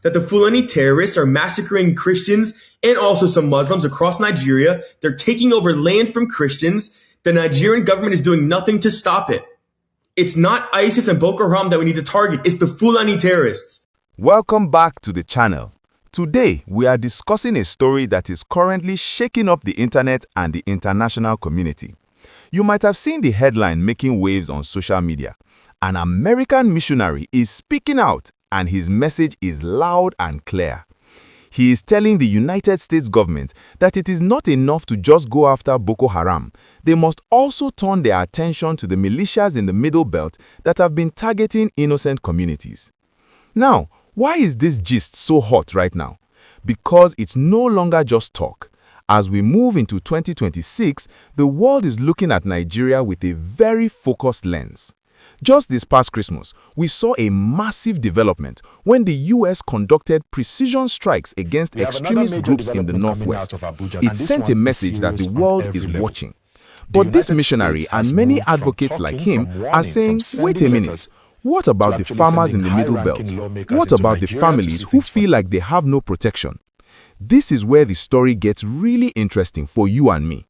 that the Fulani terrorists are massacring Christians and also some Muslims across Nigeria. They're taking over land from Christians. The Nigerian government is doing nothing to stop it. It's not ISIS and Boko Haram that we need to target. It's the Fulani terrorists. Welcome back to the channel. Today, we are discussing a story that is currently shaking up the internet and the international community. You might have seen the headline making waves on social media. An American missionary is speaking out, and his message is loud and clear. He is telling the United States government that it is not enough to just go after Boko Haram. They must also turn their attention to the militias in the Middle Belt that have been targeting innocent communities. Now, why is this gist so hot right now? Because it's no longer just talk. As we move into 2026, the world is looking at Nigeria with a very focused lens. Just this past Christmas, we saw a massive development when the US conducted precision strikes against extremist groups in the northwest. It sent a message that the world is watching. But this missionary and many advocates like him are saying, wait a minute, what about the farmers in the Middle Belt? What about the families who feel like they have no protection? This is where the story gets really interesting for you and me.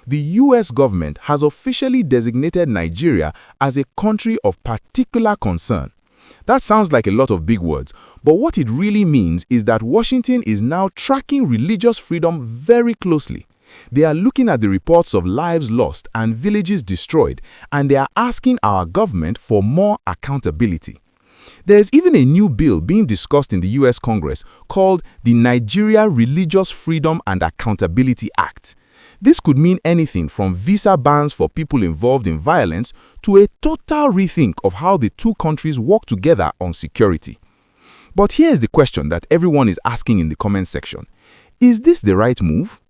The US government has officially designated Nigeria as a country of particular concern. That sounds like a lot of big words, but what it really means is that Washington is now tracking religious freedom very closely. They are looking at the reports of lives lost and villages destroyed, and they are asking our government for more accountability. There is even a new bill being discussed in the US Congress called the Nigeria Religious Freedom and Accountability Act. This could mean anything from visa bans for people involved in violence to a total rethink of how the two countries work together on security. But here's the question that everyone is asking in the comment section. Is this the right move?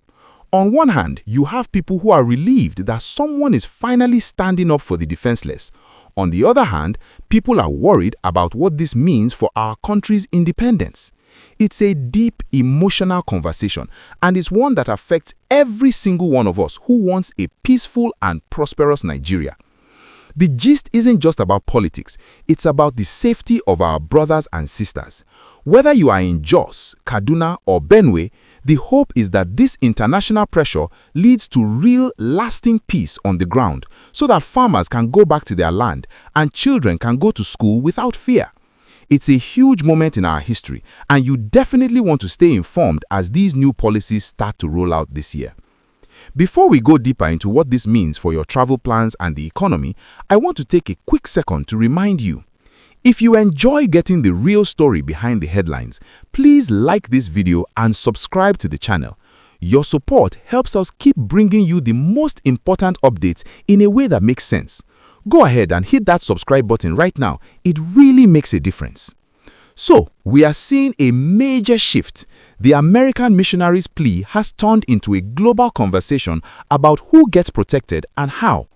On one hand, you have people who are relieved that someone is finally standing up for the defenseless. On the other hand, people are worried about what this means for our country's independence. It's a deep, emotional conversation, and it's one that affects every single one of us who wants a peaceful and prosperous Nigeria. The gist isn't just about politics, it's about the safety of our brothers and sisters. Whether you are in Jos, Kaduna, or Benue, the hope is that this international pressure leads to real, lasting peace on the ground so that farmers can go back to their land and children can go to school without fear. It's a huge moment in our history, and you definitely want to stay informed as these new policies start to roll out this year. Before we go deeper into what this means for your travel plans and the economy, I want to take a quick second to remind you. If you enjoy getting the real story behind the headlines, please like this video and subscribe to the channel. Your support helps us keep bringing you the most important updates in a way that makes sense. Go ahead and hit that subscribe button right now. It really makes a difference. So, we are seeing a major shift. The American missionaries' plea has turned into a global conversation about who gets protected and how.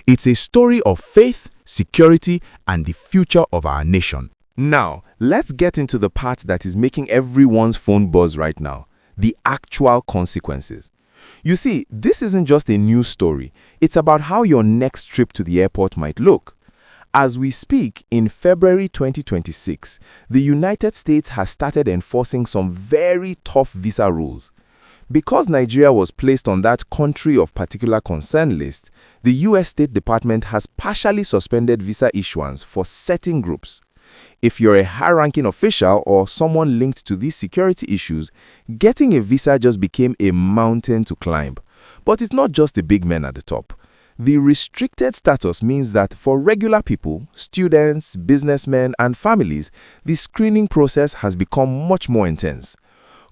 It's a story of faith, security, and the future of our nation. Now, let's get into the part that is making everyone's phone buzz right now, the actual consequences. You see, this isn't just a news story. It's about how your next trip to the airport might look. As we speak, in February 2026, the United States has started enforcing some very tough visa rules. Because Nigeria was placed on that country of particular concern list, the US State Department has partially suspended visa issuance for certain groups. If you're a high-ranking official or someone linked to these security issues, getting a visa just became a mountain to climb. But it's not just the big men at the top. The restricted status means that for regular people, students, businessmen, and families, the screening process has become much more intense.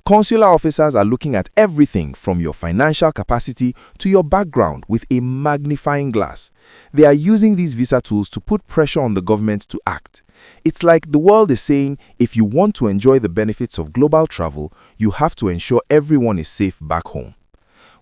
Consular officers are looking at everything from your financial capacity to your background with a magnifying glass. They are using these visa tools to put pressure on the government to act. It's like the world is saying, if you want to enjoy the benefits of global travel, you have to ensure everyone is safe back home.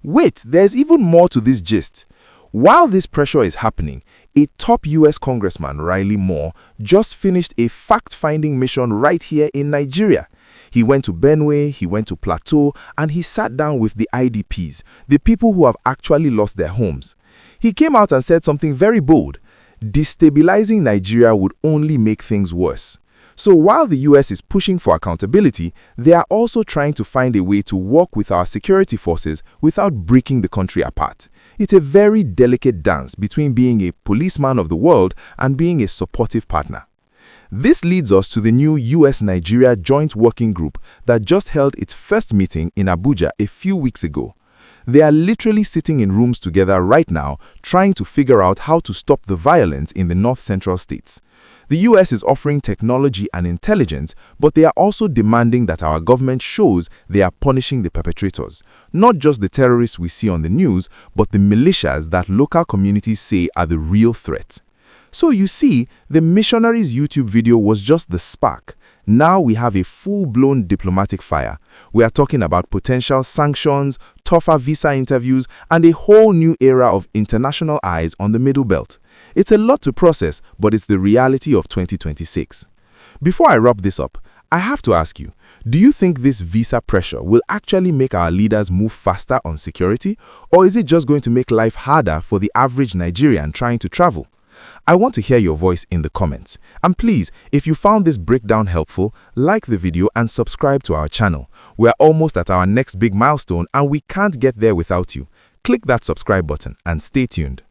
Wait, there's even more to this gist. While this pressure is happening, a top US Congressman, Riley Moore, just finished a fact-finding mission right here in Nigeria. He went to Benue, he went to Plateau, and he sat down with the IDPs, the people who have actually lost their homes. He came out and said something very bold. Destabilizing Nigeria would only make things worse. So while the US is pushing for accountability, they are also trying to find a way to work with our security forces without breaking the country apart. It's a very delicate dance between being a policeman of the world and being a supportive partner. This leads us to the new US-Nigeria Joint Working Group that just held its first meeting in Abuja a few weeks ago. They are literally sitting in rooms together right now, trying to figure out how to stop the violence in the north-central states. The US is offering technology and intelligence, but they are also demanding that our government shows they are punishing the perpetrators. Not just the terrorists we see on the news, but the militias that local communities say are the real threat. So you see, the missionaries' YouTube video was just the spark. Now we have a full-blown diplomatic fire. We are talking about potential sanctions, tougher visa interviews, and a whole new era of international eyes on the Middle Belt. It's a lot to process, but it's the reality of 2026. Before I wrap this up, I have to ask you, do you think this visa pressure will actually make our leaders move faster on security, or is it just going to make life harder for the average Nigerian trying to travel? I want to hear your voice in the comments. And please, if you found this breakdown helpful, like the video and subscribe to our channel. We're almost at our next big milestone and we can't get there without you. Click that subscribe button and stay tuned.